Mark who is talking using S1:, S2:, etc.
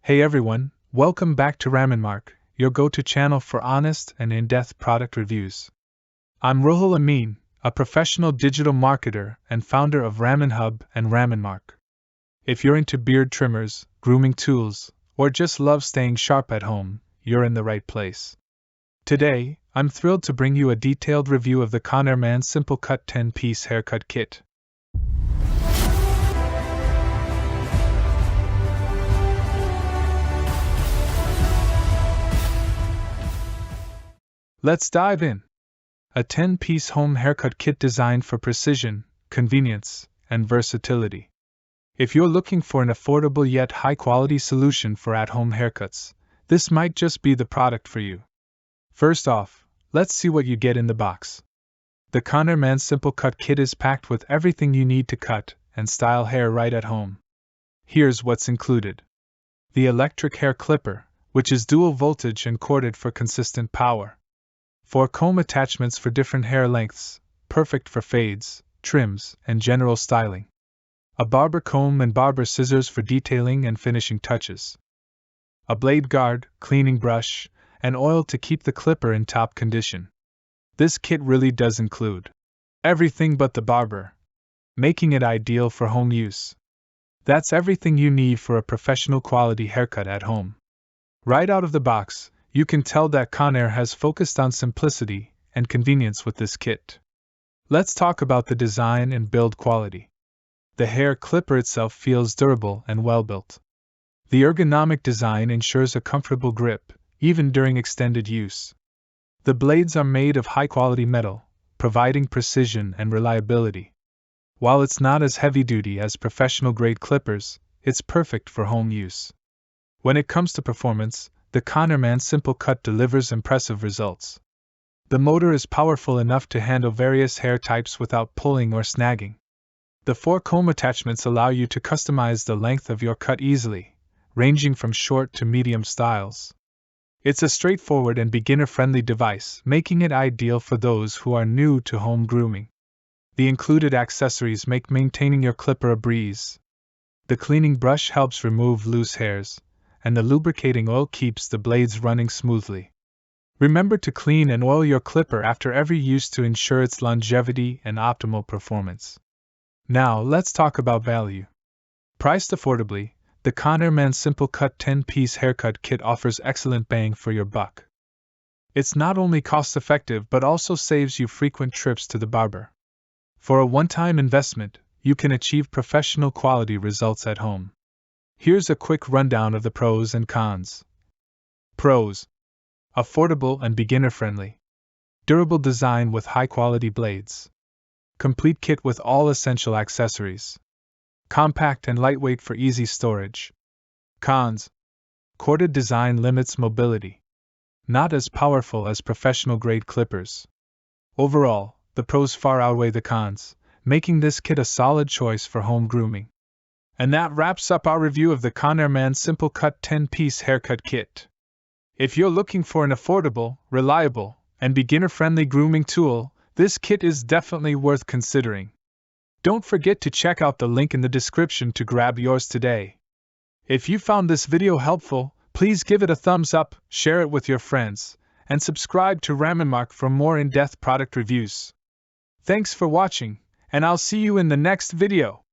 S1: Hey everyone, welcome back to Raminmark, your go-to channel for honest and in-depth product reviews. I'm Ruhul Amin, a professional digital marketer and founder of RAMINHUB and Raminmark. If you're into beard trimmers, grooming tools, or just love staying sharp at home, you're in the right place. Today, I'm thrilled to bring you a detailed review of the ConairMAN Simple Cut 10-piece haircut kit. Let's dive in. A 10-piece home haircut kit designed for precision, convenience, and versatility. If you're looking for an affordable yet high-quality solution for at-home haircuts, this might just be the product for you. First off, let's see what you get in the box. The ConairMAN Simple Cut kit is packed with everything you need to cut and style hair right at home. Here's what's included. The electric hair clipper, which is dual voltage and corded for consistent power. 4 comb attachments for different hair lengths, perfect for fades, trims, and general styling. A barber comb and barber scissors for detailing and finishing touches. A blade guard, cleaning brush, and oil to keep the clipper in top condition. This kit really does include everything but the barber, making it ideal for home use. That's everything you need for a professional quality haircut at home. Right out of the box, you can tell that Conair has focused on simplicity and convenience with this kit. Let's talk about the design and build quality. The hair clipper itself feels durable and well-built. The ergonomic design ensures a comfortable grip, even during extended use. The blades are made of high-quality metal, providing precision and reliability. While it's not as heavy-duty as professional-grade clippers, it's perfect for home use. When it comes to performance, the ConairMAN Simple Cut delivers impressive results. The motor is powerful enough to handle various hair types without pulling or snagging. The 4 comb attachments allow you to customize the length of your cut easily, ranging from short to medium styles. It's a straightforward and beginner-friendly device, making it ideal for those who are new to home grooming. The included accessories make maintaining your clipper a breeze. The cleaning brush helps remove loose hairs, and the lubricating oil keeps the blades running smoothly. Remember to clean and oil your clipper after every use to ensure its longevity and optimal performance. Now let's talk about value. Priced affordably, the ConairMAN Simple Cut 10-piece haircut kit offers excellent bang for your buck. It's not only cost-effective but also saves you frequent trips to the barber. For a one-time investment, you can achieve professional quality results at home. Here's a quick rundown of the pros and cons. Pros: affordable and beginner-friendly. Durable design with high-quality blades. Complete kit with all essential accessories. Compact and lightweight for easy storage. Cons: corded design limits mobility. Not as powerful as professional-grade clippers. Overall, the pros far outweigh the cons, making this kit a solid choice for home grooming. And that wraps up our review of the ConairMAN Simple Cut 10-piece haircut kit. If you're looking for an affordable, reliable, and beginner-friendly grooming tool, this kit is definitely worth considering. Don't forget to check out the link in the description to grab yours today. If you found this video helpful, please give it a thumbs up, share it with your friends, and subscribe to Raminmark for more in-depth product reviews. Thanks for watching, and I'll see you in the next video.